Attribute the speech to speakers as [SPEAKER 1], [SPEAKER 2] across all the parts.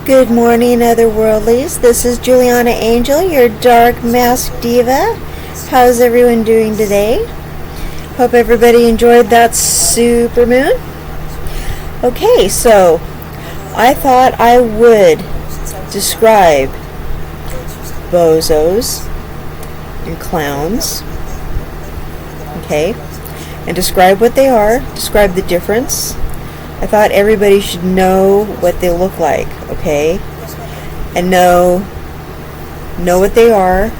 [SPEAKER 1] Good morning, otherworldlies. This is Juliana Angel, your dark masked diva. How's everyone doing today? Hope everybody enjoyed that super moon. Okay, so I thought I would describe bozos and clowns. Okay, and describe what they are, describe the difference. I thought everybody should know what they look like, okay? And know what they are,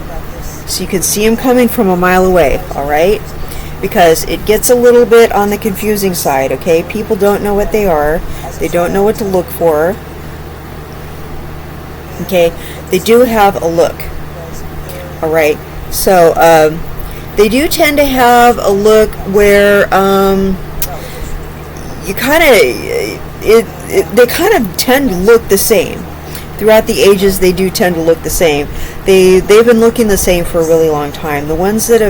[SPEAKER 1] so you can see them coming from a mile away, alright? Because it gets a little bit on the confusing side, okay? People don't know what they are. They don't know what to look for. Okay? They do have a look. Alright? So, they do tend to have a look where, they kind of tend to look the same throughout the ages. They do tend to look the same. They've been looking the same for a really long time. The ones that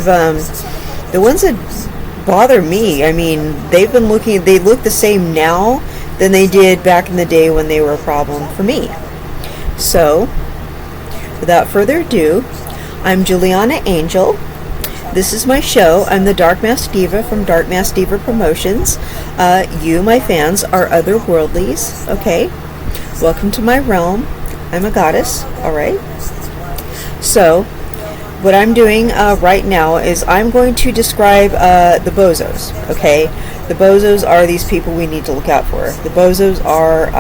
[SPEAKER 1] bother me, I mean, they look the same now than they did back in the day when they were a problem for me. So without further ado, I'm Juliana Angel. This is my show. I'm the Dark Masked Diva from Dark Masked Diva Promotions. You, my fans, are otherworldlies, okay? Welcome to my realm. I'm a goddess, alright? So, what I'm doing right now is I'm going to describe the bozos, okay? The bozos are these people we need to look out for. The bozos are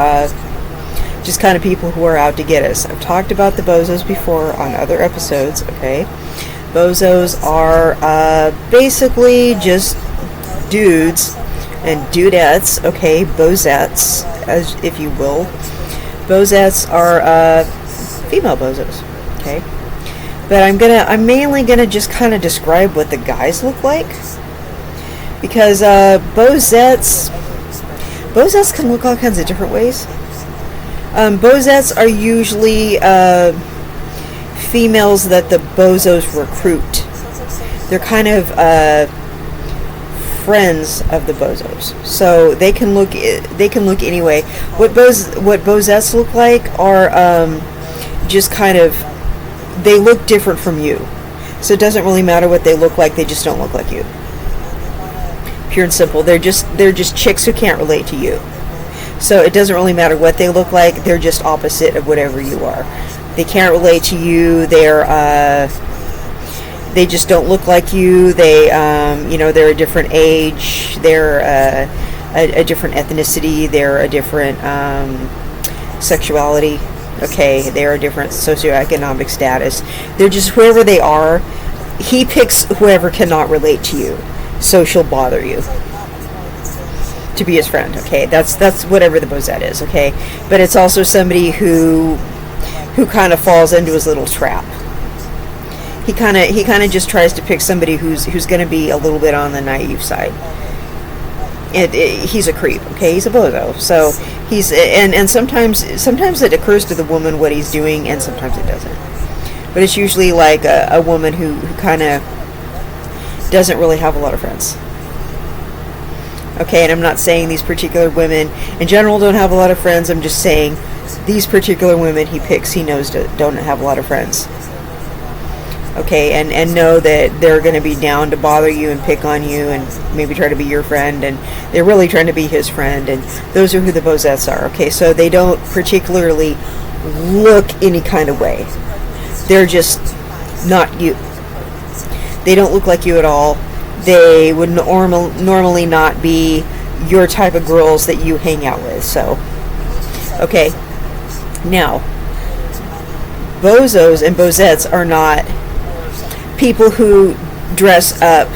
[SPEAKER 1] just kind of people who are out to get us. I've talked about the bozos before on other episodes, okay? Bozos are basically just dudes and dudettes, okay, bozettes, as if you will. Bozettes are female bozos, okay. But I'm mainly gonna just kind of describe what the guys look like, because bozettes can look all kinds of different ways. Bozettes are usually females that the bozos recruit. They're kind of friends of the bozos, so they can look anyway. What bozettes look like are just kind of, they look different from you, so it doesn't really matter what they look like. They just don't look like you. Pure and simple. They're just chicks who can't relate to you. So it doesn't really matter what they look like. They're just opposite of whatever you are. They can't relate to you. They just don't look like you. They're a different age. They're a different ethnicity. They're a different sexuality. Okay, they're a different socioeconomic status. They're just whoever they are. He picks whoever cannot relate to you, so she'll bother you to be his friend. Okay, that's whatever the bozette is. Okay, but it's also somebody who kind of falls into his little trap. He kind of just tries to pick somebody who's going to be a little bit on the naive side. He's a creep, okay? He's a bozo. So he's and sometimes it occurs to the woman what he's doing, and sometimes it doesn't. But it's usually like a woman who kind of doesn't really have a lot of friends. Okay, and I'm not saying these particular women in general don't have a lot of friends. I'm just saying these particular women he picks, he knows don't have a lot of friends. Okay, and know that they're going to be down to bother you and pick on you and maybe try to be your friend, and they're really trying to be his friend, and those are who the bozettes are. Okay, so they don't particularly look any kind of way. They're just not you. They don't look like you at all. They would normally not be your type of girls that you hang out with. So, okay. Now, bozos and bozettes are not people who dress up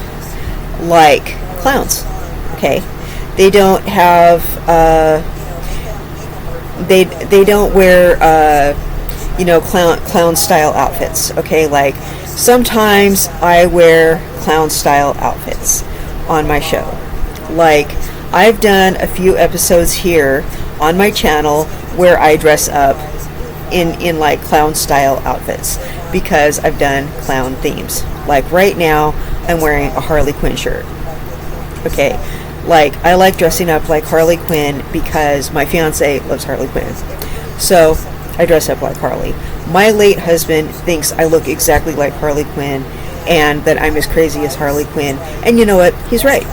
[SPEAKER 1] like clowns. Okay, they don't have they don't wear clown style outfits. Okay, like sometimes I wear clown style outfits on my show. Like I've done a few episodes here on my channel where I dress up in like clown style outfits because I've done clown themes. Like right now I'm wearing a Harley Quinn shirt. Okay, like I like dressing up like Harley Quinn because my fiance loves Harley Quinn. So I dress up like Harley. My late husband thinks I look exactly like Harley Quinn and that I'm as crazy as Harley Quinn. And you know what? He's right.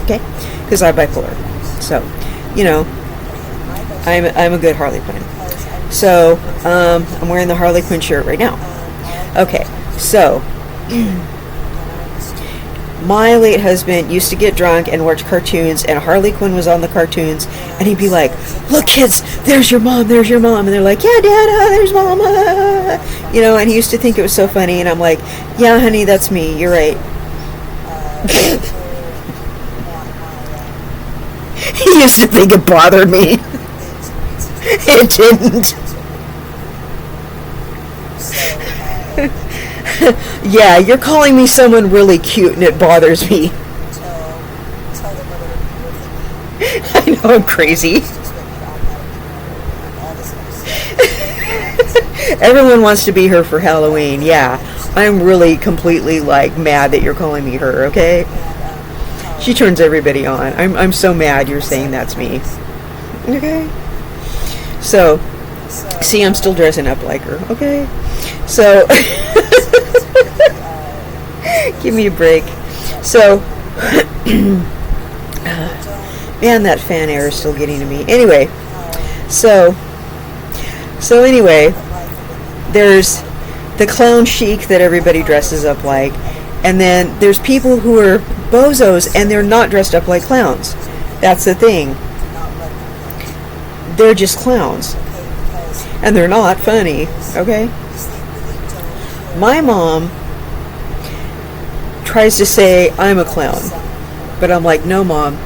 [SPEAKER 1] Okay? Because I'm bipolar. So, you know, I'm a good Harley Quinn. So, I'm wearing the Harley Quinn shirt right now. Okay, so my late husband used to get drunk and watch cartoons, and Harley Quinn was on the cartoons, and he'd be like, "Look, kids, there's your mom, there's your mom." And they're like, "Yeah, Dad, there's Mama." You know, and he used to think it was so funny, and I'm like, "Yeah, honey, that's me. You're right." He used to think it bothered me. It didn't. Yeah, you're calling me someone really cute and it bothers me. I know I'm crazy. Everyone wants to be her for Halloween. Yeah, I'm really completely like mad that you're calling me her, okay? She turns everybody on. I'm so mad you're saying that's me. Okay? So, see, I'm still dressing up like her, okay? So, give me a break. So, man, that fan air is still getting to me. Anyway, so anyway, there's the clown chic that everybody dresses up like, and then there's people who are bozos and they're not dressed up like clowns. That's the thing. They're just clowns. And they're not funny, okay? My mom tries to say I'm a clown, but I'm like, no, Mom,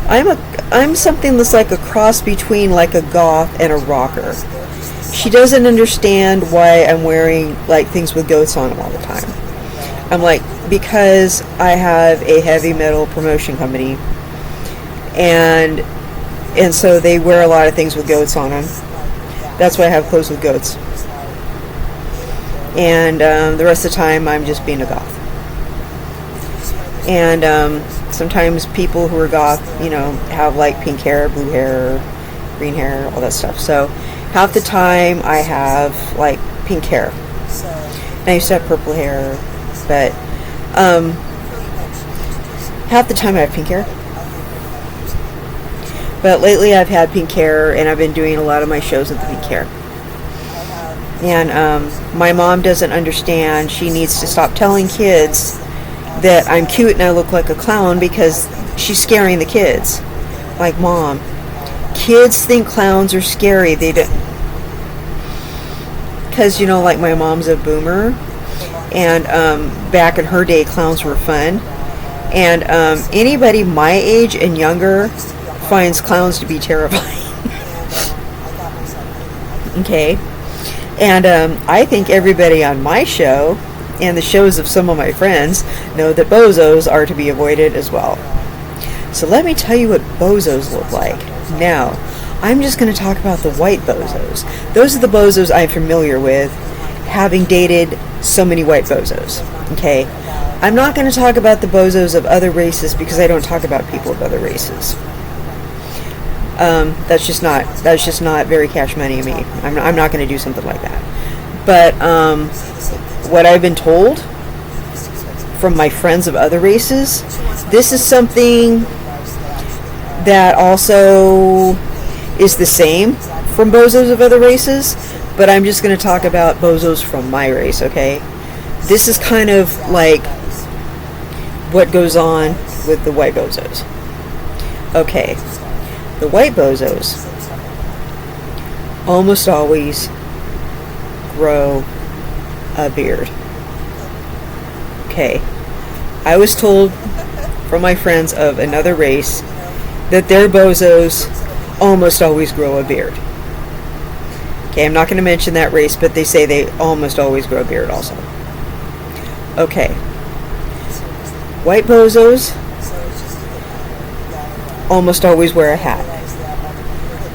[SPEAKER 1] I'm something that's like a cross between like a goth and a rocker. She doesn't understand why I'm wearing like things with goats on them all the time. I'm like, because I have a heavy metal promotion company, and so they wear a lot of things with goats on them. That's why I have clothes with goats. And the rest of the time, I'm just being a goth. And sometimes people who are goth, you know, have like pink hair, blue hair, green hair, all that stuff. So half the time, I have like pink hair. And I used to have purple hair, but half the time I have pink hair. But lately I've had pink hair, and I've been doing a lot of my shows with the pink hair. And my mom doesn't understand. She needs to stop telling kids that I'm cute and I look like a clown, because she's scaring the kids. Like, Mom, kids think clowns are scary. They don't. Because, you know, like my mom's a boomer, and back in her day, clowns were fun. And anybody my age and younger finds clowns to be terrifying. Okay? And I think everybody on my show and the shows of some of my friends know that bozos are to be avoided as well. So let me tell you what bozos look like. Now, I'm just going to talk about the white bozos. Those are the bozos I'm familiar with, having dated so many white bozos. Okay? I'm not going to talk about the bozos of other races, because I don't talk about people of other races. That's just not very cash money to me. I'm not going to do something like that. But what I've been told from my friends of other races, this is something that also is the same from bozos of other races, but I'm just going to talk about bozos from my race, okay? This is kind of like what goes on with the white bozos. Okay, the white bozos almost always grow a beard. Okay, I was told from my friends of another race that their bozos almost always grow a beard. Okay, I'm not going to mention that race, but they say they almost always grow a beard also. Okay, white bozos almost always wear a hat.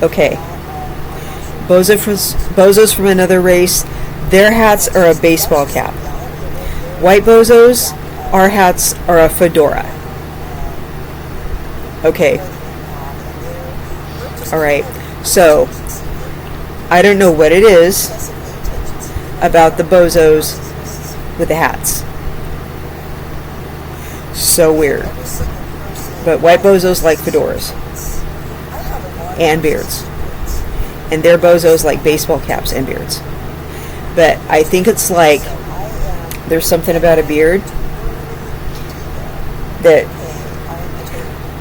[SPEAKER 1] Okay, bozos from another race, their hats are a baseball cap. White bozos, our hats are a fedora. Okay. Alright, so I don't know what it is about the bozos with the hats. So weird. But white bozos like fedoras and beards. And their bozos like baseball caps and beards. But I think it's like there's something about a beard that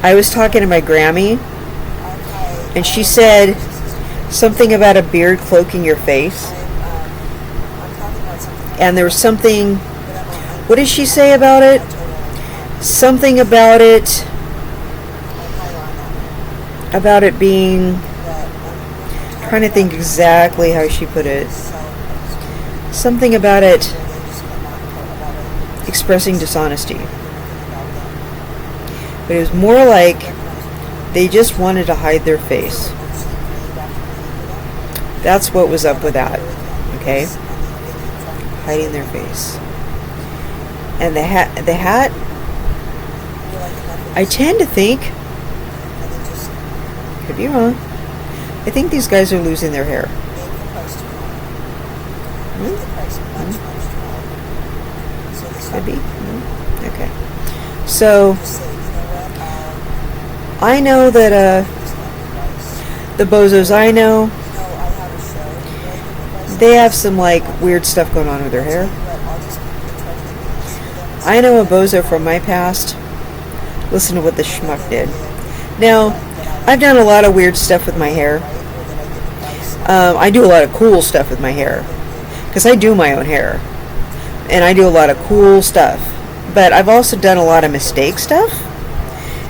[SPEAKER 1] I was talking to my Grammy, and she said something about a beard cloaking your face. And there was something, what did she say about it? Something about it being, I'm trying to think exactly how she put it. Something about it expressing dishonesty. But it was more like they just wanted to hide their face. That's what was up with that. Okay? Hiding their face. And the hat, I tend to think, could be wrong, I think these guys are losing their hair. Could be. Okay. So, I know that the bozos I know, they have some like weird stuff going on with their hair. I know a bozo from my past. Listen to what the schmuck did. Now, I've done a lot of weird stuff with my hair. I do a lot of cool stuff with my hair. Because I do my own hair. And I do a lot of cool stuff. But I've also done a lot of mistake stuff.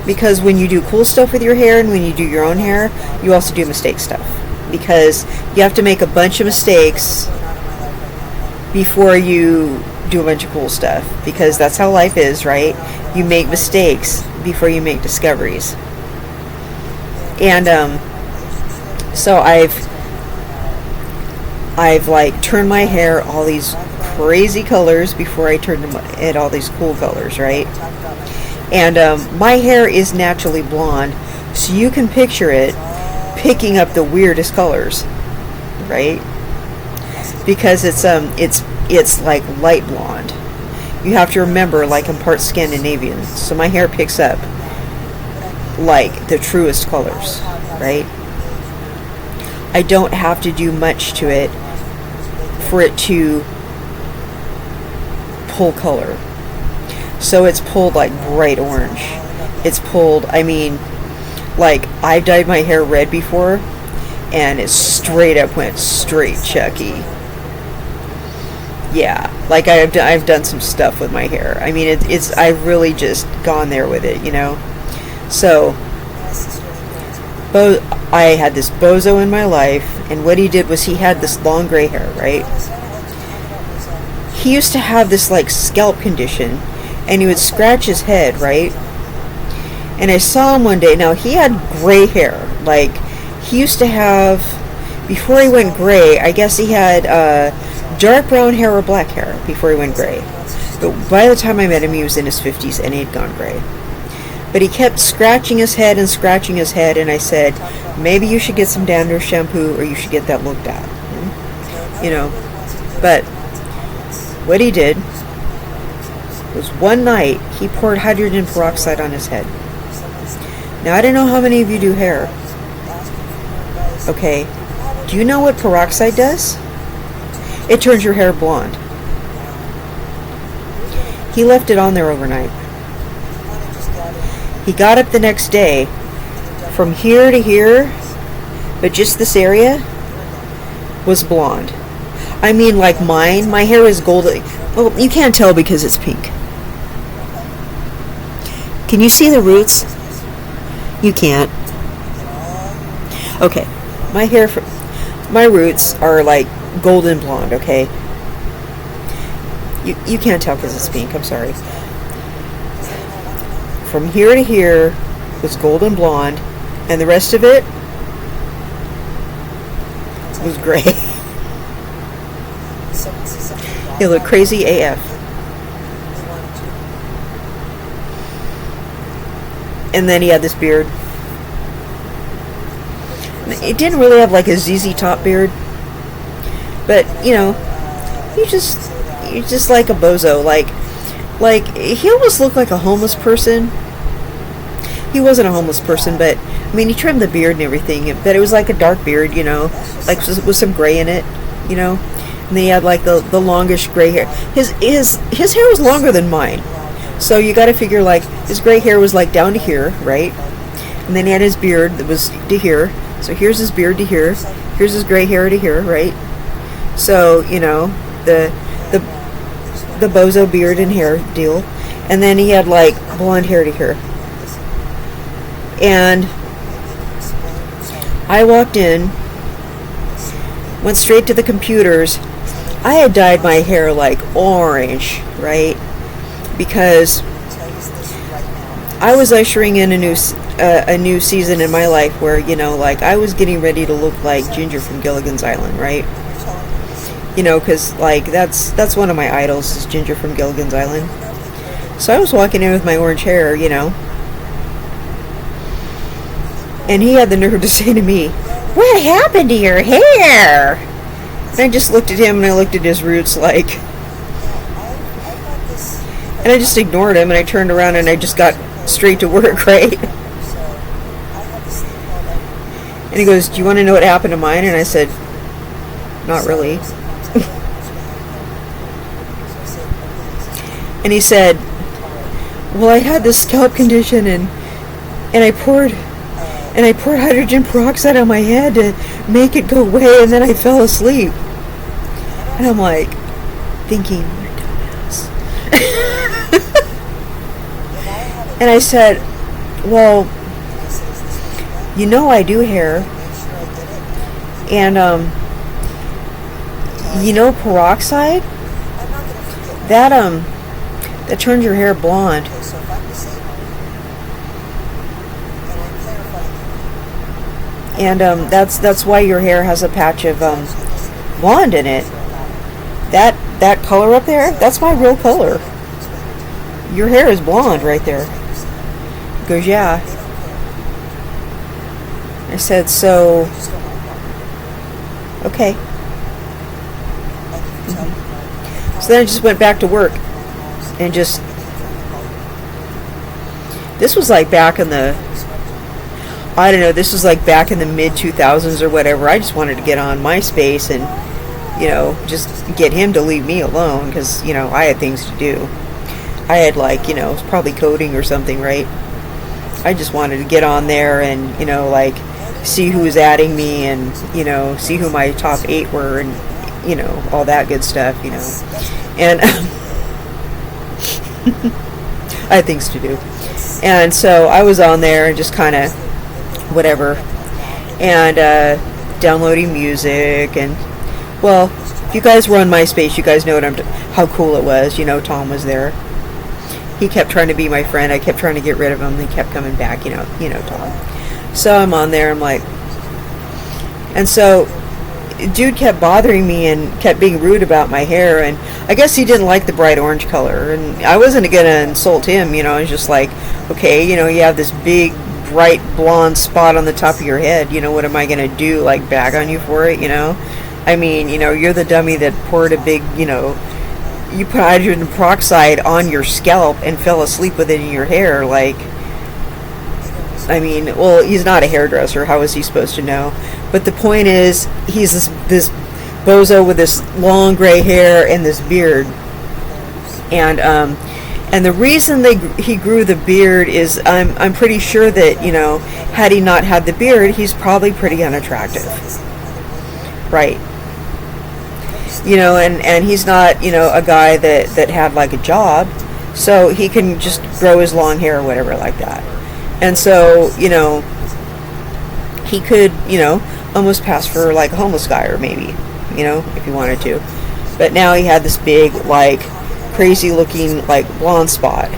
[SPEAKER 1] Because when you do cool stuff with your hair and when you do your own hair, you also do mistake stuff. Because you have to make a bunch of mistakes before you do a bunch of cool stuff. Because that's how life is, right? You make mistakes before you make discoveries. And so I've like turned my hair all these crazy colors before I turned them at all these cool colors, right? And my hair is naturally blonde, so you can picture it picking up the weirdest colors, right? Because it's like light blonde. You have to remember, like, I'm part Scandinavian, so my hair picks up like the truest colors, right? I don't have to do much to it for it to pull color. So it's pulled like bright orange. It's pulled, I mean, like, I've dyed my hair red before, and it straight up went straight Chucky. Yeah, like I've done some stuff with my hair. I mean, it's I've really just gone there with it, you know. So, I had this bozo in my life, and what he did was he had this long gray hair, right? He used to have this like scalp condition, and he would scratch his head, right? And I saw him one day. Now, he had gray hair. Like, he used to have, before he went gray, I guess he had dark brown hair or black hair before he went gray. But by the time I met him, he was in his 50s and he'd gone gray. But he kept scratching his head, and I said, maybe you should get some dandruff shampoo, or you should get that looked at. You know. But what he did was, one night he poured hydrogen peroxide on his head. Now, I don't know how many of you do hair. Okay, do you know what peroxide does? It turns your hair blonde. He left it on there overnight. He got up the next day, from here to here, but just this area was blonde. I mean, like mine, my hair is golden. Well, you can't tell because it's pink. Can you see the roots? You can't. Okay, my roots are like golden blonde, okay? You can't tell because it's pink, I'm sorry. From here to here was golden blonde, and the rest of it was gray. It looked crazy AF. And then he had this beard. It didn't really have like a ZZ Top beard. But he's just like a bozo. Like he almost looked like a homeless person. He wasn't a homeless person, but I mean, he trimmed the beard and everything, but it was like a dark beard, like with some gray in it, And then he had like the longish gray hair. His hair was longer than mine, so you got to figure like his gray hair was like down to here, right? And then he had his beard that was to here. So here's his beard to here. Here's his gray hair to here, right? So the bozo beard and hair deal, and then he had like blonde hair to here. And I walked in, went straight to the computers. I had dyed my hair like orange, right? Because I was ushering in a new season in my life where, like I was getting ready to look like Ginger from Gilligan's Island, right? Because like that's one of my idols is Ginger from Gilligan's Island. So I was walking in with my orange hair, and he had the nerve to say to me, "What happened to your hair?" And I just looked at him and I looked at his roots like, and I just ignored him and I turned around and I just got straight to work, right? And he goes, "Do you want to know what happened to mine?" And I said, "Not really." And he said, "Well, I had this scalp condition and I poured hydrogen peroxide on my head to make it go away, and then I fell asleep." And I'm like thinking, "You're dumbass." And I said, "Well, I do hair, and peroxide that turns your hair blonde." And that's why your hair has a patch of blonde in it. That color up there, that's my real color. Your hair is blonde right there. He goes, "Yeah." I said, "So, okay." So then I just went back to work and this was like back in the, I don't know, this was like back in the mid 2000s or whatever. I just wanted to get on MySpace and, just get him to leave me alone because, I had things to do. I had like, probably coding or something, right? I just wanted to get on there and, like see who was adding me and, see who my top 8 were and, all that good stuff, And I had things to do. And so I was on there and just kind of whatever, and downloading music, and well, if you guys were on MySpace, you guys know how cool it was. Tom was there. He kept trying to be my friend. I kept trying to get rid of him. He kept coming back. Tom. So I'm on there. I'm like, and so dude kept bothering me and kept being rude about my hair, and I guess he didn't like the bright orange color, and I wasn't gonna insult him. I was just like, okay, you have this big bright blonde spot on the top of your head, what am I gonna do, like bag on you for it? I mean, you're the dummy that poured a big, you put hydrogen peroxide on your scalp and fell asleep with it in your hair. Like, I mean, well, he's not a hairdresser, how is he supposed to know? But the point is, he's this bozo with this long gray hair and this beard, and the reason he grew the beard is I'm pretty sure that, had he not had the beard, he's probably pretty unattractive. Right. And he's not, a guy that had like a job, so he can just grow his long hair or whatever like that. And so, he could, almost pass for like a homeless guy, or maybe, if he wanted to. But now he had this big, like, crazy looking like blonde spot,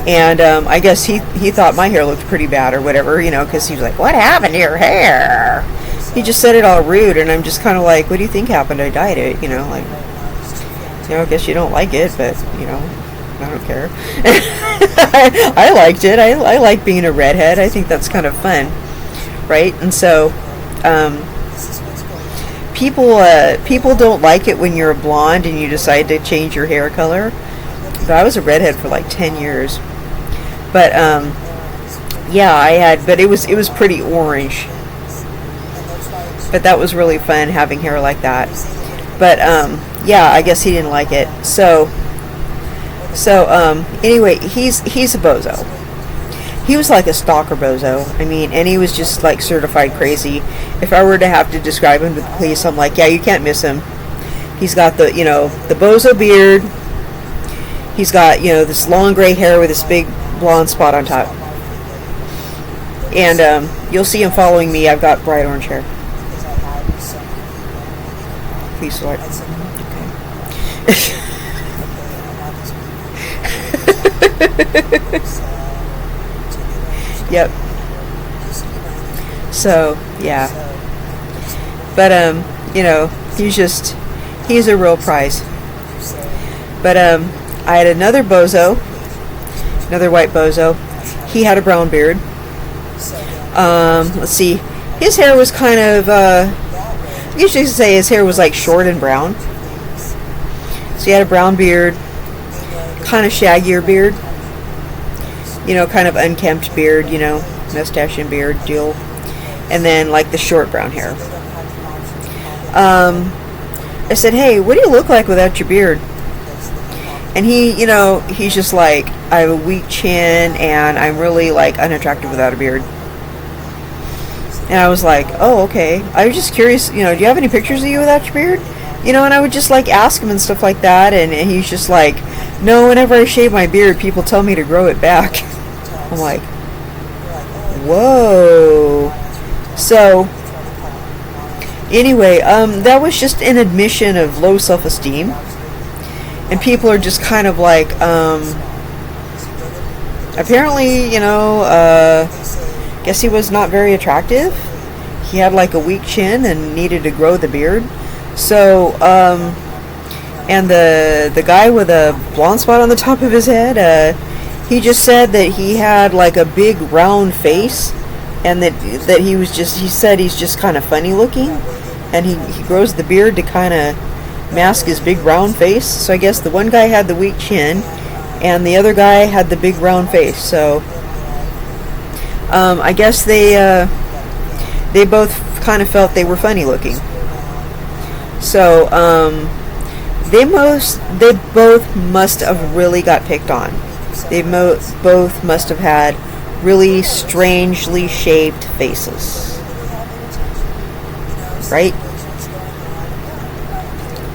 [SPEAKER 1] and I guess he thought my hair looked pretty bad or whatever, because he was like, "What happened to your hair?" He just said it all rude, and I'm just kind of like, "What do you think happened? I dyed it, like, I guess you don't like it, but I don't care." I liked it. I like being a redhead. I think that's kind of fun, right? And so people don't like it when you're a blonde and you decide to change your hair color. But I was a redhead for like 10 years. But yeah, but it was pretty orange. But that was really fun having hair like that. But yeah, I guess he didn't like it. So anyway, he's a bozo. He was like a stalker bozo. I mean, and he was just like certified crazy. If I were to have to describe him to the police, I'm like, yeah, you can't miss him. He's got the bozo beard. He's got, this long gray hair with this big blonde spot on top. And you'll see him following me. I've got bright orange hair. Please start. Okay. Yep. So, yeah. But, he's a real prize. But, I had another bozo, another white bozo. He had a brown beard. Let's see. His hair was kind of, I usually say his hair was like short and brown. So he had a brown beard, kind of shaggier beard. Kind of unkempt beard, mustache and beard deal. And then like the short brown hair. I said, hey, what do you look like without your beard? And he's just like, I have a weak chin and I'm really like unattractive without a beard. And I was like, oh, okay. I was just curious, do you have any pictures of you without your beard? And I would just like ask him and stuff like that. And he's just like, no, whenever I shave my beard, people tell me to grow it back. I'm like, whoa. So, anyway, that was just an admission of low self-esteem. And people are just kind of like, apparently, guess he was not very attractive. He had like a weak chin and needed to grow the beard. So, and the guy with a blonde spot on the top of his head, he just said that he had like a big round face, and that he said he's just kind of funny looking, and he grows the beard to kind of mask his big round face. So I guess the one guy had the weak chin, and the other guy had the big round face. So I guess they both kind of felt they were funny looking. So they both must have really got picked on. They both must have had really strangely shaped faces, right?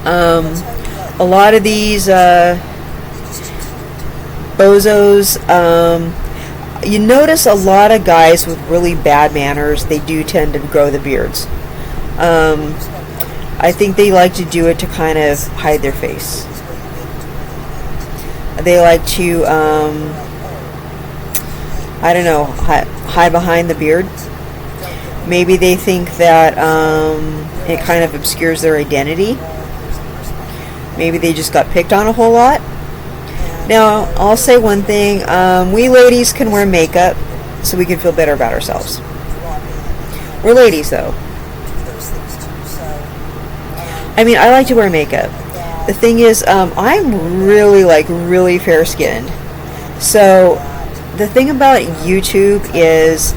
[SPEAKER 1] A lot of these bozos, you notice a lot of guys with really bad manners, they do tend to grow the beards. I think they like to do it to kind of hide their face. They like to, hide behind the beard. Maybe they think that it kind of obscures their identity. Maybe they just got picked on a whole lot. Now, I'll say one thing. We ladies can wear makeup so we can feel better about ourselves. We're ladies, though. I mean, I like to wear makeup. The thing is, I'm really fair-skinned. So, the thing about YouTube is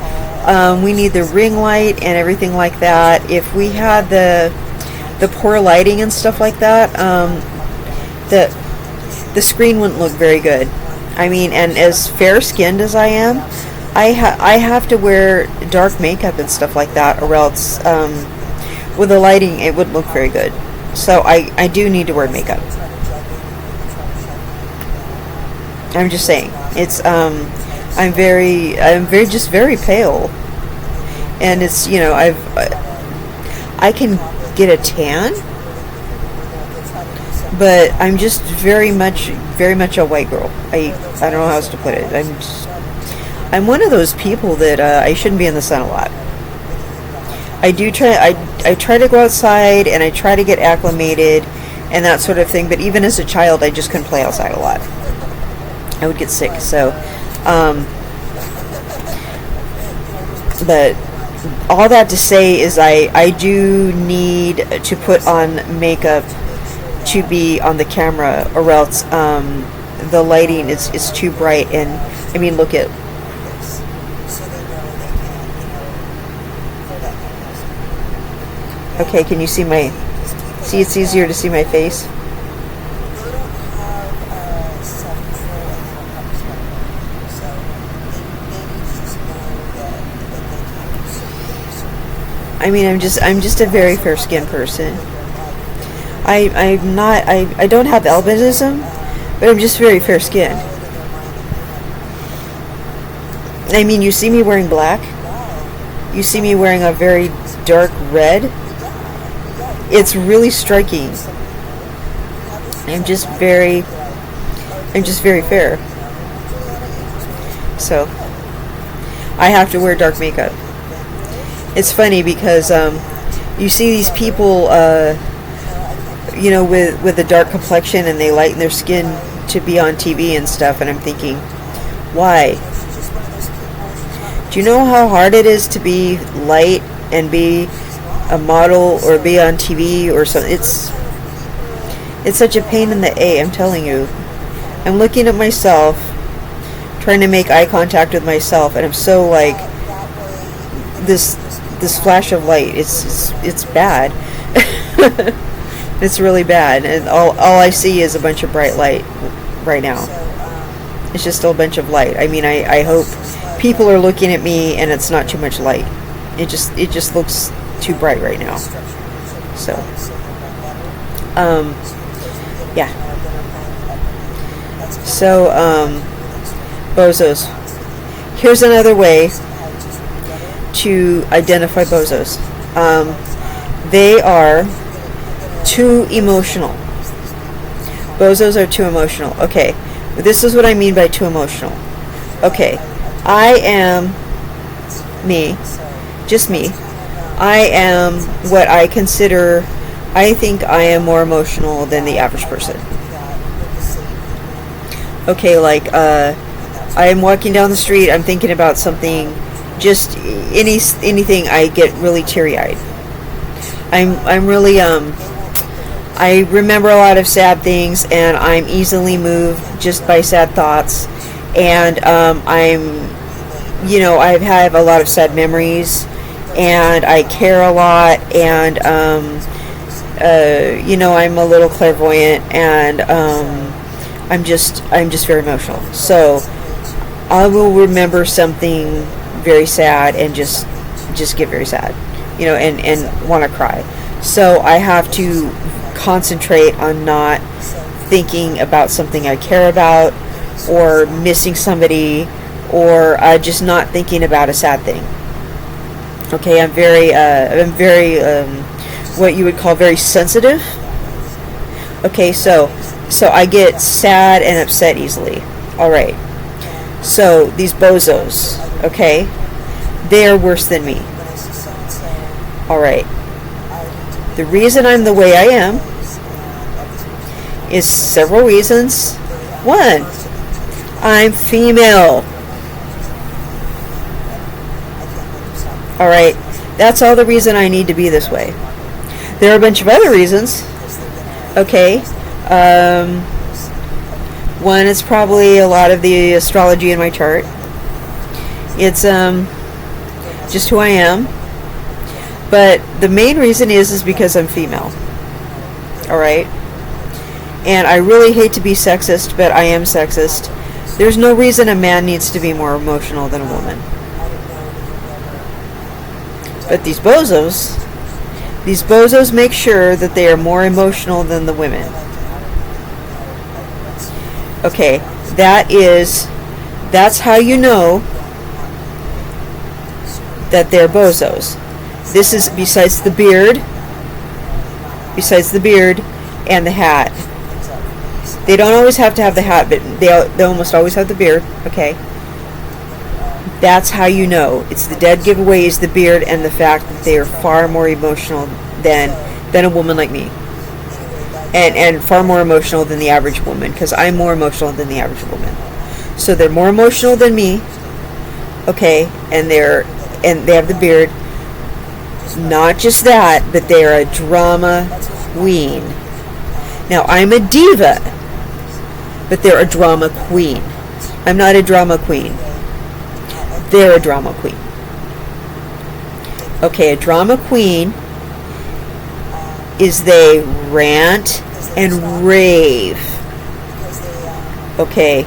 [SPEAKER 1] we need the ring light and everything like that. If we had the poor lighting and stuff like that, the screen wouldn't look very good. I mean, and as fair-skinned as I am, I have to wear dark makeup and stuff like that, or else with the lighting it wouldn't look very good. So I do need to wear makeup. I'm just saying, it's I'm very pale, and it's I can get a tan, but I'm just very much a white girl. I don't know how else to put it. I'm one of those people that I shouldn't be in the sun a lot. I try to go outside and I try to get acclimated and that sort of thing, but even as a child I just couldn't play outside a lot. I would get sick. So but all that to say is I do need to put on makeup to be on the camera, or else the lighting is too bright. And I mean, look at. Okay, can you see my? See, it's easier to see my face. I mean, I'm just a very fair skinned person. I don't have albinism, but I'm just very fair skinned. I mean, you see me wearing black. You see me wearing a very dark red. It's really striking. I'm just very fair. So I have to wear dark makeup. It's funny because you see these people, with a dark complexion, and they lighten their skin to be on TV and stuff, and I'm thinking, why? Do you know how hard it is to be light and be a model or be on TV or something? It's such a pain in the A, I'm telling you. I'm looking at myself, trying to make eye contact with myself, and I'm so like this flash of light. It's bad. It's really bad, and all I see is a bunch of bright light right now. It's just still a bunch of light. I mean, I hope people are looking at me and it's not too much light. It just looks too bright right now. So yeah. So BOZOS. Here's another way to identify BOZOS. They are too emotional. BOZOS are too emotional. Okay, this is what I mean by too emotional. Okay, I am me, just me. I am what I consider, I think I am more emotional than the average person. Okay, like I am walking down the street, I'm thinking about something, just anything, I get really teary-eyed. I'm really I remember a lot of sad things, and I'm easily moved just by sad thoughts, and I have a lot of sad memories, and I care a lot, and I'm a little clairvoyant, and I'm just very emotional. So I will remember something very sad and just get very sad, and want to cry. So I have to concentrate on not thinking about something I care about, or missing somebody, or just not thinking about a sad thing. Okay, I'm very what you would call very sensitive. Okay, so I get sad and upset easily. All right. So these BOZOS, okay, they are worse than me. All right. The reason I'm the way I am is several reasons. One, I'm female. All right. That's all the reason I need to be this way. There are a bunch of other reasons. Okay. One is probably a lot of the astrology in my chart. It's just who I am. But the main reason is because I'm female. All right? And I really hate to be sexist, but I am sexist. There's no reason a man needs to be more emotional than a woman. But these BOZOS make sure that they are more emotional than the women. Okay, that's how you know that they're BOZOS. This is besides the beard and the hat. They don't always have to have the hat, but they almost always have the beard. Okay, that's how you know. It's the dead giveaway is the beard and the fact that they are far more emotional than a woman like me. And far more emotional than the average woman, because I'm more emotional than the average woman. So they're more emotional than me, okay, and they have the beard. Not just that, but they're a drama queen. Now, I'm a diva, but they're a drama queen. I'm not a drama queen. They're a drama queen. Okay, a drama queen is they rant and rave. Okay,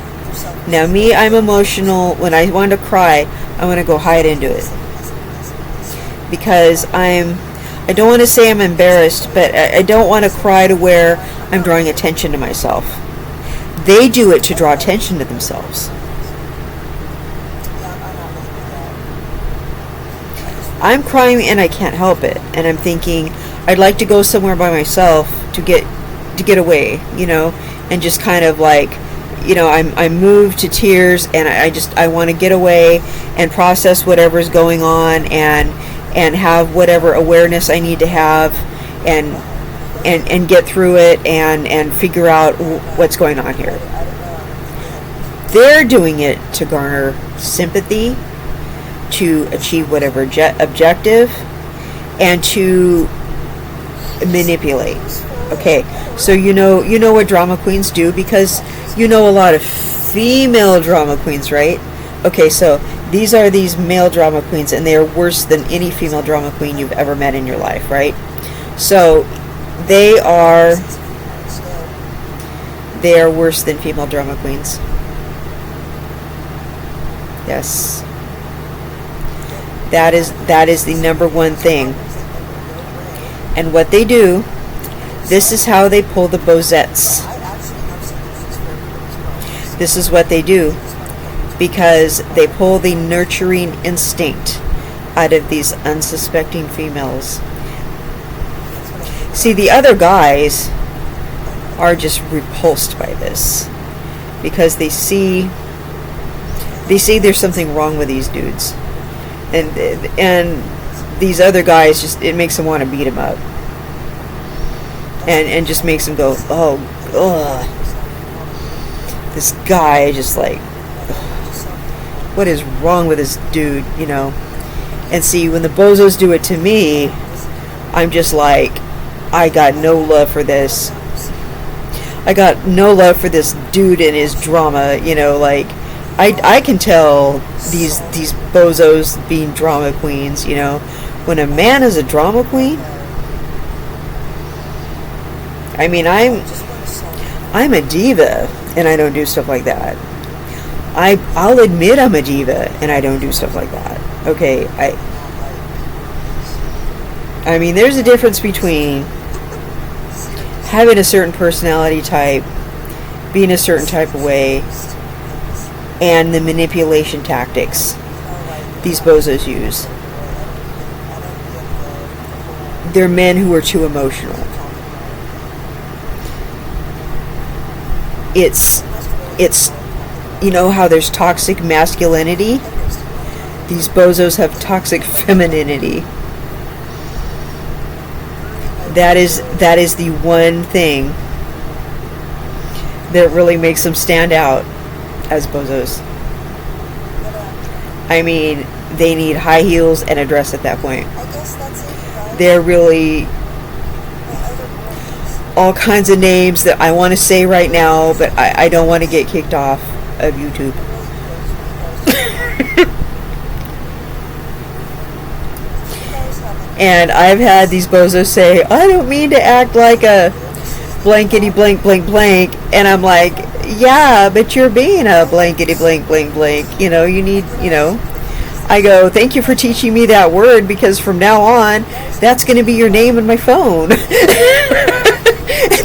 [SPEAKER 1] now me, I'm emotional. When I want to cry, I want to go hide into it. Because I don't want to say I'm embarrassed, but I don't want to cry to where I'm drawing attention to myself. They do it to draw attention to themselves. I'm crying and I can't help it, and I'm thinking I'd like to go somewhere by myself to get away, and just kind of like, I'm moved to tears, and I want to get away and process whatever's going on and have whatever awareness I need to have and get through it and figure out what's going on here. They're doing it to garner sympathy, to achieve whatever objective, and to manipulate. Okay, so you know what drama queens do, because you know a lot of female drama queens, right? Okay, so these are these male drama queens, and they are worse than any female drama queen you've ever met in your life, right? So they are worse than female drama queens. Yes. That is the number one thing. And what they do, this is how they pull the BOZOS. This is what they do, because they pull the nurturing instinct out of these unsuspecting females. See, the other guys are just repulsed by this, because they see there's something wrong with these dudes. And these other guys, just, it makes them want to beat them up, and just makes them go, oh, ugh. This guy, just like, ugh. What is wrong with this dude, And see, when the bozos do it to me, I'm just like, I got no love for this. I got no love for this dude and his drama, like, I can tell these bozos being drama queens, when a man is a drama queen. I mean, I'm a diva, and I don't do stuff like that. I'll admit I'm a diva, and I don't do stuff like that. Okay, I mean, there's a difference between having a certain personality type, being a certain type of way, and the manipulation tactics these bozos use. They're men who are too emotional. It's how there's toxic masculinity? These bozos have toxic femininity. That is the one thing that really makes them stand out as bozos. I mean, they need high heels and a dress at that point. They're really all kinds of names that I want to say right now, but I don't want to get kicked off of YouTube. And I've had these bozos say, I don't mean to act like a blankety blank blank blank, and I'm like, yeah, but you're being a blankety blank blank blank. You need, I go, thank you for teaching me that word, because from now on, that's going to be your name in my phone. And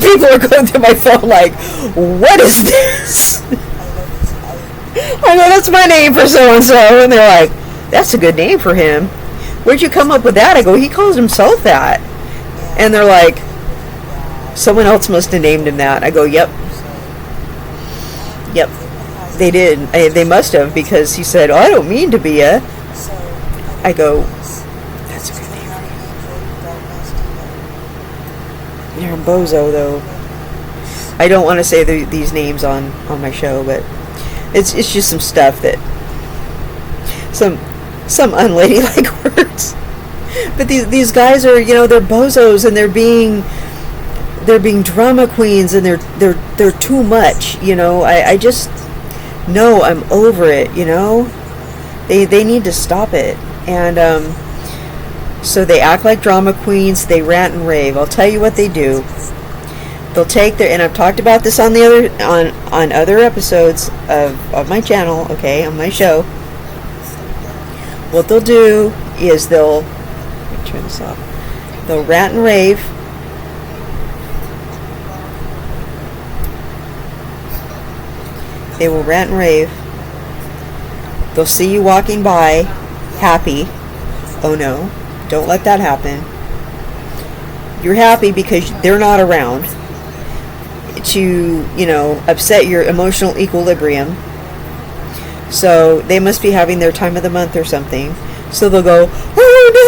[SPEAKER 1] people are going through my phone like, what is this? I go, that's my name for so-and-so. And they're like, that's a good name for him. Where'd you come up with that? I go, he calls himself that. And they're like, someone else must have named him that. I go, yep, they did. They must have, because he said, oh, I don't mean to be a. I go, that's a good name for you. You're a bozo, though. I don't want to say these names on my show, but it's just some stuff that some unladylike words. But these guys are, they're bozos, and they're being drama queens, and they're too much. I just no, I'm over it. They need to stop it. And so they act like drama queens. They rant and rave. I'll tell you what they do. They'll take their, and I've talked about this on on other episodes of my channel, okay, on my show. What they'll do is let me turn this off. They'll rant and rave. They will rant and rave. They'll see you walking by, happy. Oh no, don't let that happen. You're happy because they're not around to, upset your emotional equilibrium. So they must be having their time of the month or something. So they'll go, oh,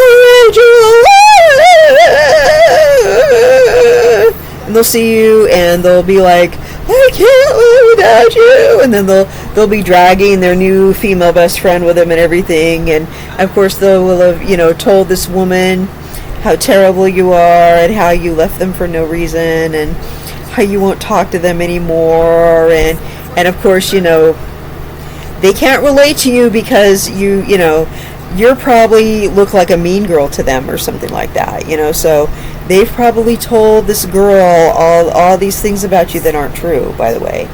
[SPEAKER 1] no, and they'll see you, and they'll be like, I can't live without you. And then they'll be dragging their new female best friend with them and everything. And of course they will have, told this woman how terrible you are, and how you left them for no reason, and how you won't talk to them anymore. And of course, they can't relate to you because you're probably look like a mean girl to them or something like that, so they've probably told this girl all these things about you that aren't true, by the way,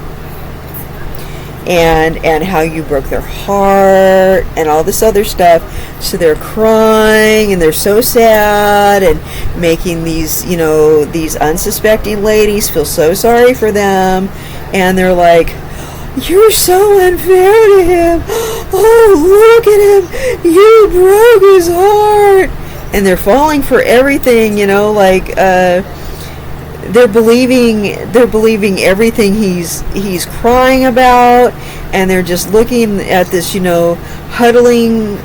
[SPEAKER 1] and how you broke their heart and all this other stuff. So they're crying, and they're so sad, and making these these unsuspecting ladies feel so sorry for them. And they're like, you're so unfair to him. Oh, look at him. You broke his heart. And they're falling for everything, they're believing everything he's crying about, and they're just looking at this, huddling,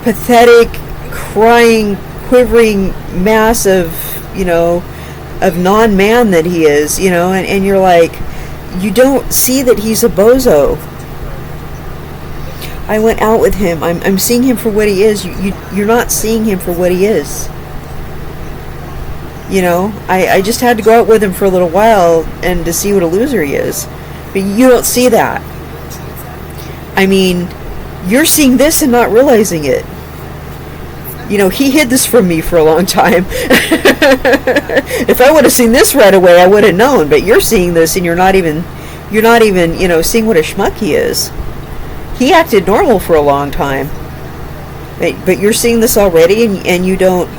[SPEAKER 1] pathetic, crying, quivering mass of non-man that he is, and you're like, you don't see that he's a bozo. I went out with him. I'm seeing him for what he is. You're not seeing him for what he is. I just had to go out with him for a little while and to see what a loser he is. But you don't see that. I mean, you're seeing this and not realizing it. He hid this from me for a long time. If I would have seen this right away, I would have known. But you're seeing this, and you're not even, seeing what a schmuck he is. He acted normal for a long time. But you're seeing this already, and you don't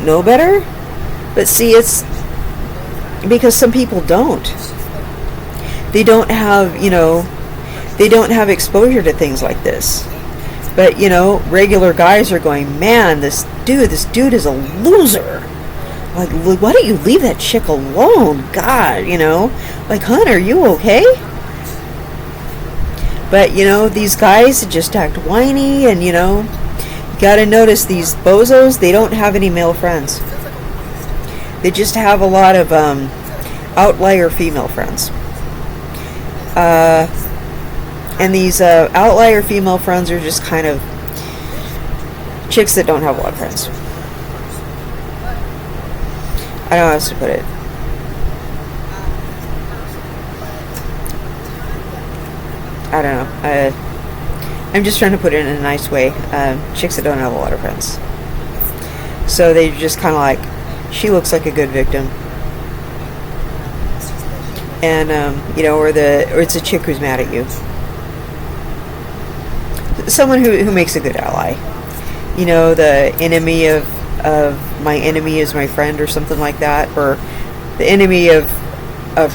[SPEAKER 1] know better? But see, it's because some people don't. They don't have, they don't have exposure to things like this. But, regular guys are going, man, this dude is a loser. Like, why don't you leave that chick alone? God, like, hon, are you okay? But, these guys just act whiny, and, you gotta notice these bozos, they don't have any male friends. They just have a lot of outlier female friends. And these outlier female friends are just kind of chicks that don't have a lot of friends. I don't know how else to put it. I don't know. I'm just trying to put it in a nice way. Chicks that don't have a lot of friends. So they just kind of like, she looks like a good victim. And, or it's a chick who's mad at you. Someone who makes a good ally. The enemy of my enemy is my friend, or something like that. Or the enemy of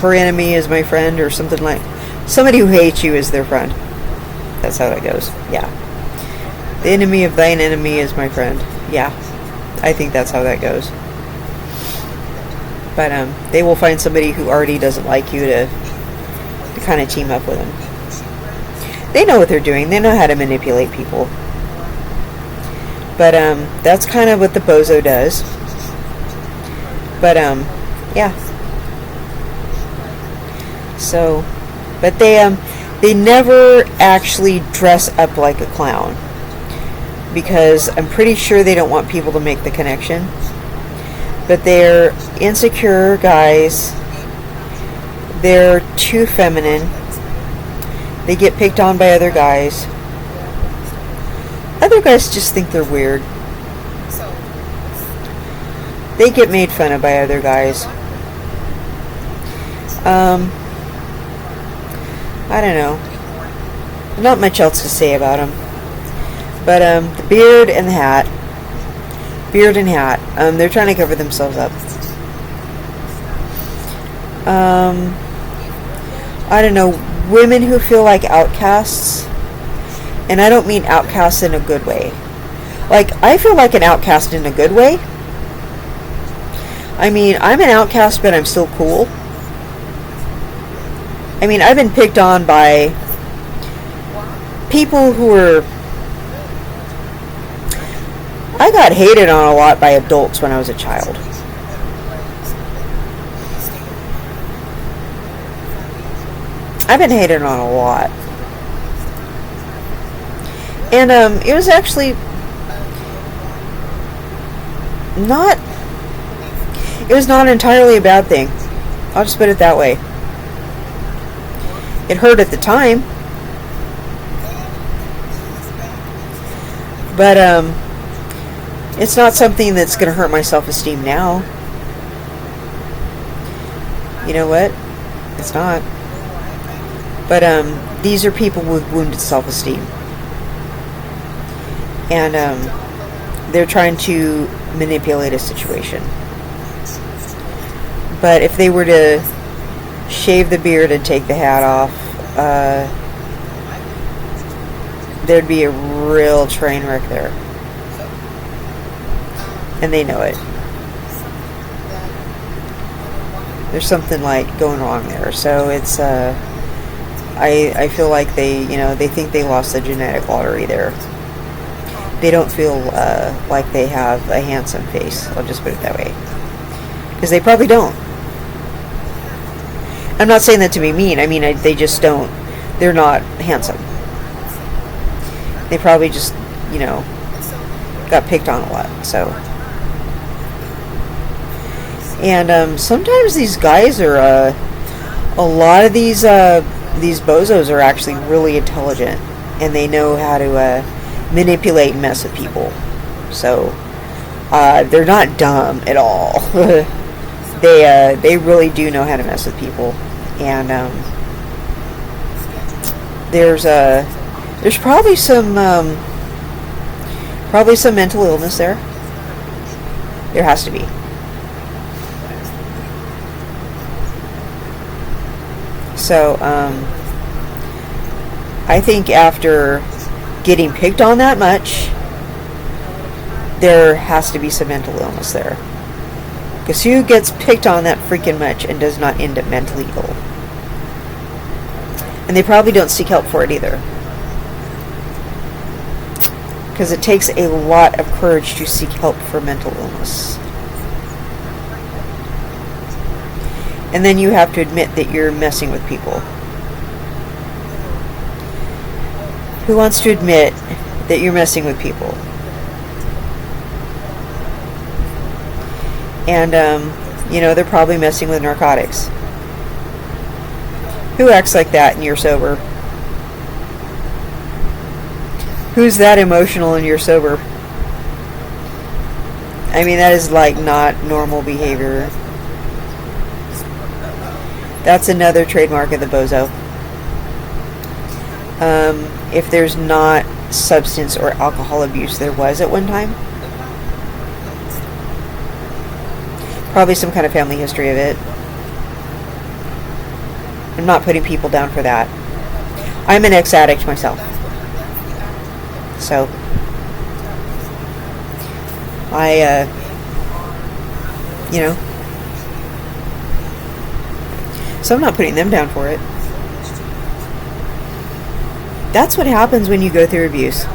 [SPEAKER 1] her enemy is my friend, or something like. Somebody who hates you is their friend. That's how that goes. Yeah. The enemy of thine enemy is my friend. Yeah. I think that's how that goes. But they will find somebody who already doesn't like you to kind of team up with them. They know what they're doing. They know how to manipulate people. But that's kind of what the bozo does. But yeah. So, but they never actually dress up like a clown. because I'm pretty sure they don't want people to make the connection. But they're insecure guys. They're too feminine. They get picked on by other guys. Other guys just think they're weird. They get made fun of by other guys. I don't know. Not much else to say about them. But the beard and the hat. Beard and hat. They're trying to cover themselves up. I don't know. Women who feel like outcasts. And I don't mean outcasts in a good way. Like, I feel like an outcast in a good way. I mean, I'm an outcast, but I'm still cool. I mean, I've been picked on by people who were... I got hated on a lot by adults when I was a child. I've been hated on a lot. And it was actually not... It was not entirely a bad thing. I'll just put it that way. It hurt at the time. But it's not something that's going to hurt my self-esteem now. You know what? It's not. But these are people with wounded self-esteem. And they're trying to manipulate a situation. But if they were to shave the beard and take the hat off, there'd be a real train wreck there. And they know it. There's something like going wrong there. So it's I feel like they think they lost the genetic lottery there. They don't feel like they have a handsome face. I'll just put it that way. Because they probably don't. I'm not saying that to be mean. I mean, they just don't. They're not handsome. They probably just, got picked on a lot. So. And sometimes these guys are, a lot of these bozos are actually really intelligent. And they know how to manipulate and mess with people. So, they're not dumb at all. They really do know how to mess with people. And there's probably some mental illness there. There has to be. So I think after getting picked on that much, there has to be some mental illness there. Because who gets picked on that freaking much and does not end up mentally ill? And they probably don't seek help for it either. Because it takes a lot of courage to seek help for mental illness. And then you have to admit that you're messing with people. Who wants to admit that you're messing with people? And, they're probably messing with narcotics. Who acts like that and you're sober? Who's that emotional and you're sober? I mean, that is like not normal behavior. That's another trademark of the bozo. If there's not substance or alcohol abuse, there was at one time. Probably some kind of family history of it. I'm not putting people down for that. I'm an ex-addict myself. So, so I'm not putting them down for it. That's what happens when you go through abuse.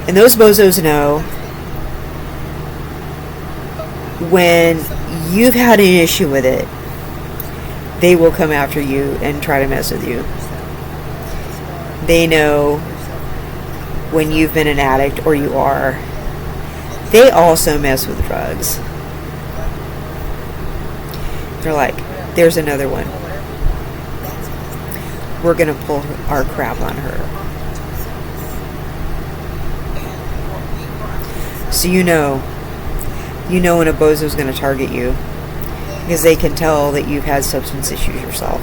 [SPEAKER 1] And those bozos know when you've had an issue with it, they will come after you and try to mess with you. They know when you've been an addict or you are. They also mess with drugs. They're like, there's another one. We're going to pull our crap on her. So you know when a bozo is going to target you, because they can tell that you've had substance issues yourself.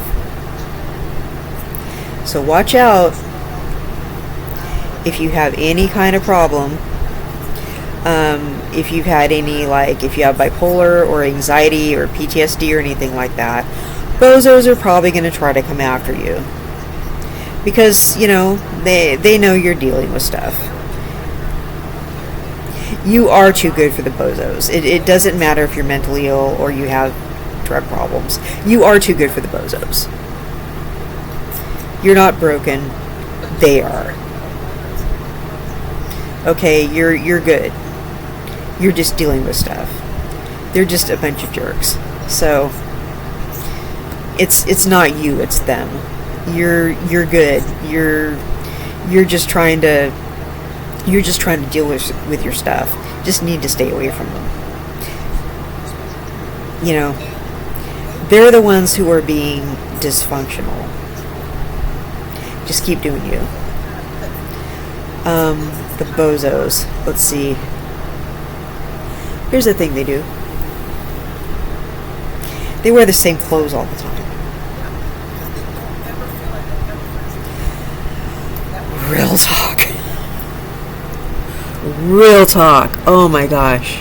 [SPEAKER 1] So watch out if you have any kind of problem. If you've had any, like, if you have bipolar or anxiety or PTSD or anything like that, bozos are probably going to try to come after you. Because, you know, they know you're dealing with stuff. You are too good for the bozos. It doesn't matter if you're mentally ill or you have drug problems. You are too good for the bozos. You're not broken. They are. Okay, you're good. You're just dealing with stuff. They're just a bunch of jerks. So it's not you, it's them. You're good. You're just trying to deal with your stuff. Just need to stay away from them. You know, they're the ones who are being dysfunctional. Just keep doing you. The bozos. Let's see. Here's the thing they do. They wear the same clothes all the time. Real talk. Real talk. Oh my gosh.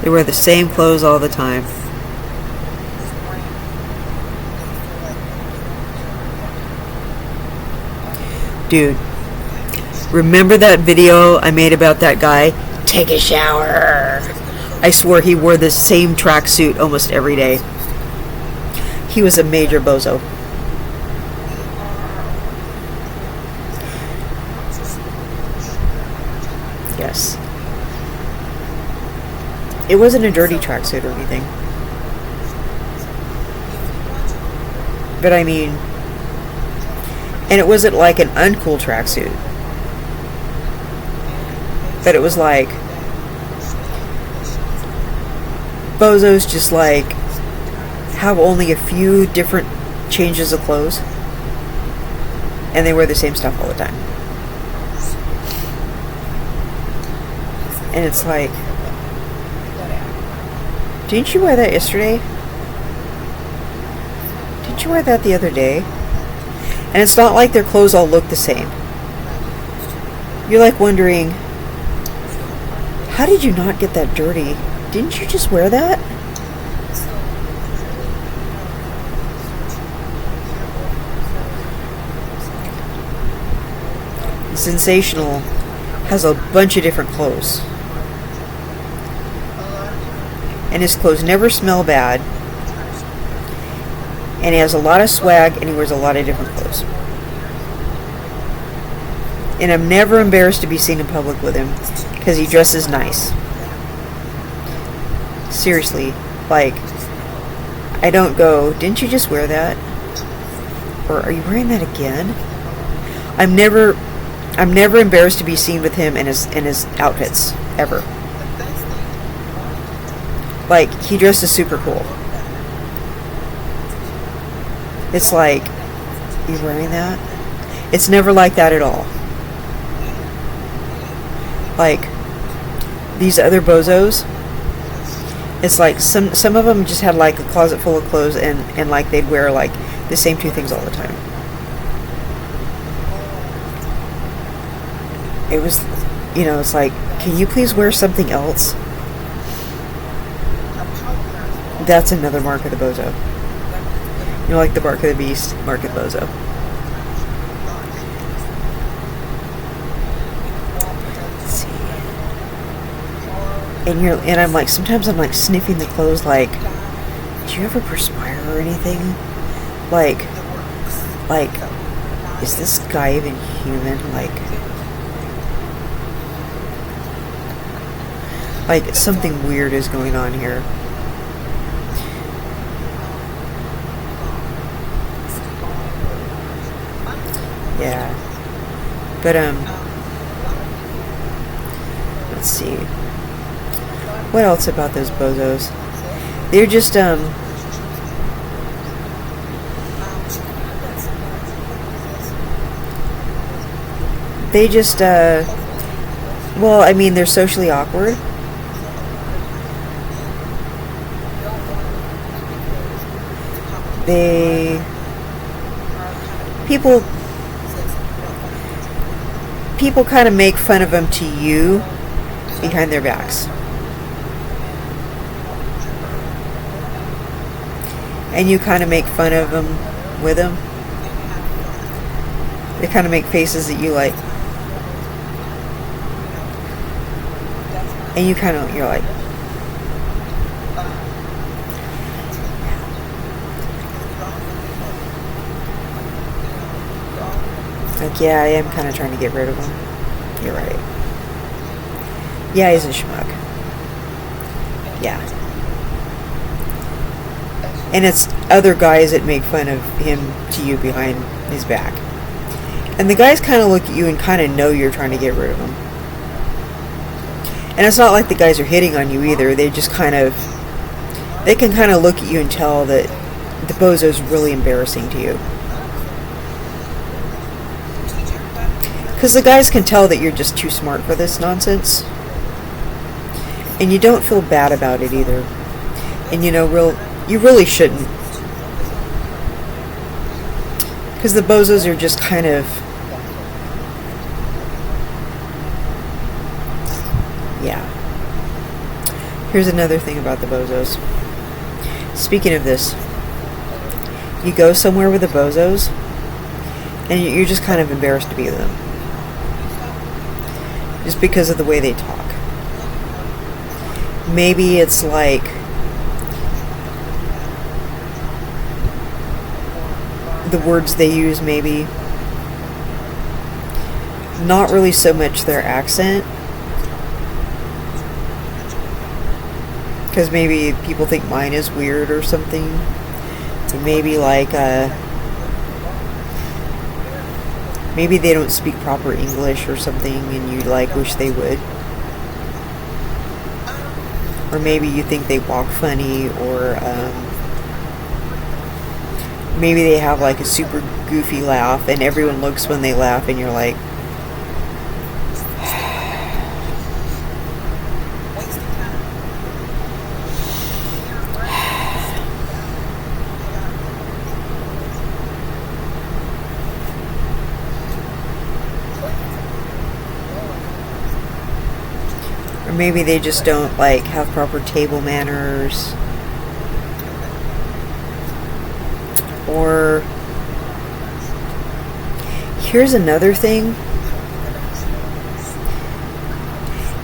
[SPEAKER 1] They wear the same clothes all the time. Dude, remember that video I made about that guy? Take a shower. I swore he wore the same tracksuit almost every day. He was a major bozo. Yes. It wasn't a dirty tracksuit or anything. But I mean, and it wasn't like an uncool tracksuit. But it was like, bozos just like have only a few different changes of clothes. And they wear the same stuff all the time. And it's like, didn't you wear that yesterday? Didn't you wear that the other day? And it's not like their clothes all look the same. You're like wondering, how did you not get that dirty? Didn't you just wear that? Sensational has a bunch of different clothes. And his clothes never smell bad. And he has a lot of swag and he wears a lot of different clothes. And I'm never embarrassed to be seen in public with him because he dresses nice. Seriously, like, I don't go, didn't you just wear that? Or are you wearing that again? I'm never embarrassed to be seen with him and his outfits, ever. Like, he dresses super cool. It's like, you wearing that? It's never like that at all. Like, these other bozos, it's like some of them just had like a closet full of clothes and like they'd wear like the same two things all the time. It was, you know, it's like, can you please wear something else? That's another mark of the bozo. You know, like the mark of the beast, mark of the bozo. Let's see. And I'm like, sometimes I'm like sniffing the clothes like, did you ever perspire or anything? Like, is this guy even human? Like something weird is going on here. Yeah. But, let's see. What else about those bozos? They're just, they just, well, I mean, they're socially awkward. They, people kind of make fun of them to you behind their backs. And you kind of make fun of them with them. They kind of make faces that you like. And you kind of, you're like, yeah, I am kind of trying to get rid of him. You're right. Yeah, he's a schmuck. Yeah. And it's other guys that make fun of him to you behind his back. And the guys kind of look at you and kind of know you're trying to get rid of him. And it's not like the guys are hitting on you either. They just kind of, they can kind of look at you and tell that the bozo's really embarrassing to you. Because the guys can tell that you're just too smart for this nonsense. And you don't feel bad about it either. And you really shouldn't. Because the bozos are just kind of, yeah. Here's another thing about the bozos. Speaking of this, you go somewhere with the bozos, and you're just kind of embarrassed to be with them. Just because of the way they talk. Maybe it's like the words they use, maybe. Not really so much their accent. Because maybe people think mine is weird or something. Or maybe like, maybe they don't speak proper English or something and you like wish they would. Or maybe you think they walk funny, or maybe they have like a super goofy laugh and everyone looks when they laugh and you're like, or maybe they just don't like have proper table manners. Or here's another thing.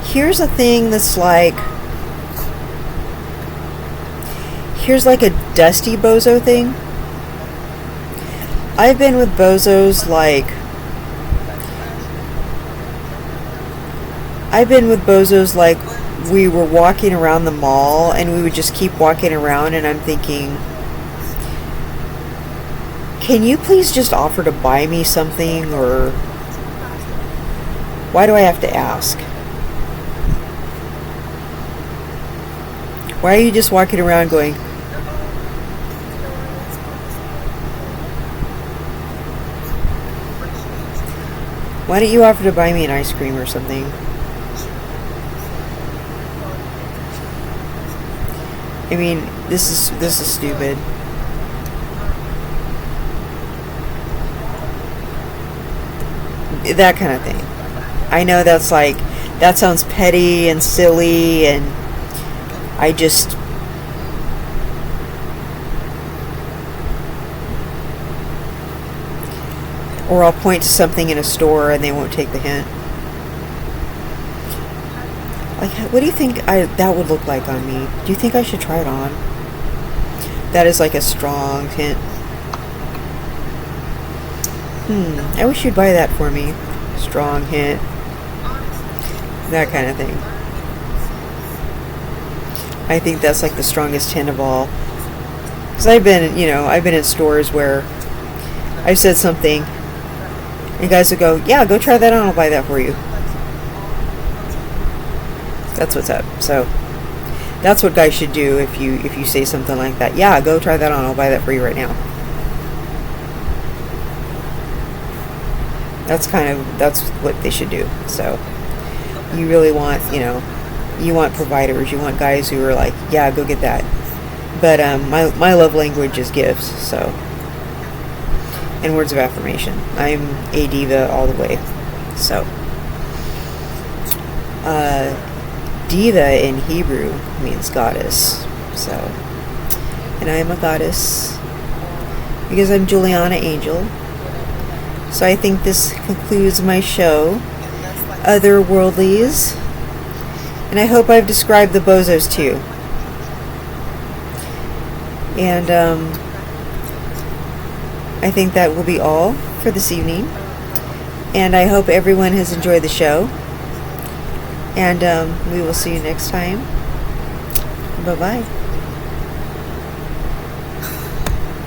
[SPEAKER 1] Here's a thing that's like, here's like a dusty bozo thing. I've been with bozos like, we were walking around the mall and we would just keep walking around and I'm thinking, can you please just offer to buy me something, or why do I have to ask? Why are you just walking around going, why don't you offer to buy me an ice cream or something? I mean, this is stupid. That kind of thing. I know that's like, that sounds petty and silly, and I just, or I'll point to something in a store and they won't take the hint. Like, what do you think that would look like on me? Do you think I should try it on? That is like a strong hint. I wish you'd buy that for me. Strong hint. That kind of thing. I think that's like the strongest hint of all. Because I've been in stores where I've said something And guys will go, yeah, go try that on, I'll buy that for you. That's what's up. So that's what guys should do if you say something like that. Yeah, go try that on, I'll buy that for you right now. That's what they should do. So you really want, you want providers, you want guys who are like, yeah, go get that. But my love language is gifts, so, and words of affirmation. I'm a diva all the way. So diva in Hebrew means goddess. So, and I am a goddess because I'm Juliana Angel. So I think this concludes my show, Otherworldlies, and I hope I've described the BOZOS to you. And I think that will be all for this evening. And I hope everyone has enjoyed the show. And we will see you next time. Bye-bye.